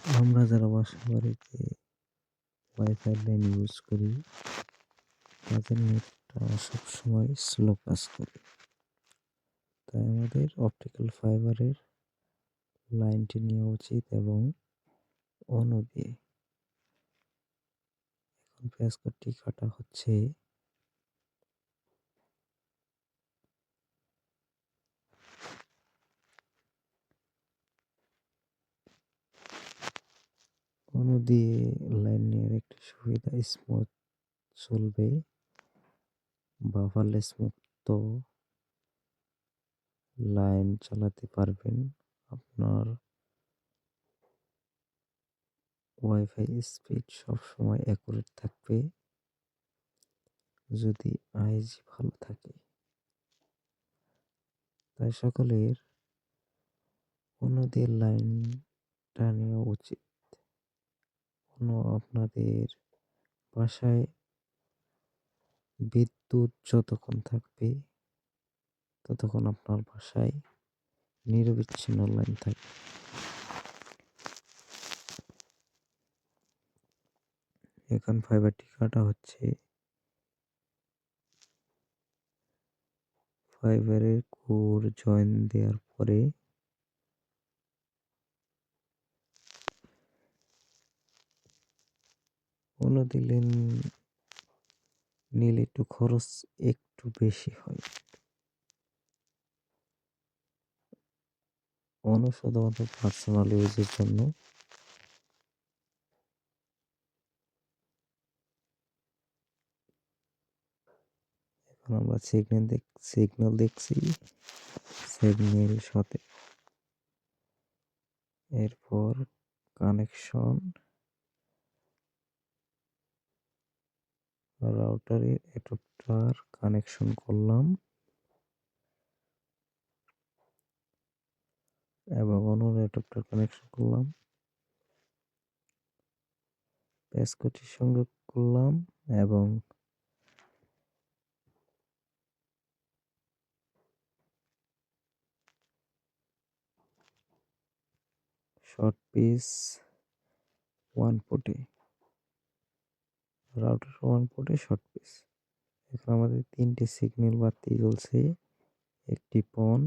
আমরা যারা বাসা বাড়িতে ওয়াইফাই লাইন ইউজ করি তাদের নেটটা সবসময় স্লো কাজ করে। তাই আমাদের অপটিক্যাল ফাইবারের লাইনটি নেওয়া উচিত এবং অন্য দিয়ে। এখন পেঁয়াজ কাটটি কাটা হচ্ছে। অন্য দিয়ে লাইন নেওয়ার একটি সুবিধা, স্মুথ চলবে, বাফারলেস মুক্ত লাইন চালাতে পারবেন। আপনার ওয়াইফাই স্পিড সবসময় অ্যাকুরেট থাকবে যদি আইজি ভালো থাকে। তাই সকলের অন্যদের লাইনটা নেওয়া উচিত। আপনাদের বাসায় বিদ্যুৎ যতক্ষণ থাকবে ততক্ষণ আপনার বাসায় নিরবিচ্ছিন্ন লাইন থাকবে। এখন ফাইবারটি কাটা হচ্ছে। ফাইবারের কোর জয়েন দেওয়ার পরে দিলে নিলে একটু খরচ একটু বেশি হয়। শুধুমাত্র পার্সোনাল ইউজের জন্য। এখন আমরা সিগন্যাল দেখছি, সিগন্যাল সাথে এরপর কানেকশন রাউটারের অ্যাডাপ্টার কানেকশন করলাম এবং অন্য অ্যাডাপ্টার কানেকশন করলাম, প্যাসকোটি সংযোগ করলাম এবং শর্ট পিস ওয়ান পোর্টে, রাউটার ওয়ান পোর্টে শর্ট পিস। এখন আমাদের তিনটে সিগন্যাল বাতি জ্বলছে, একটি অন,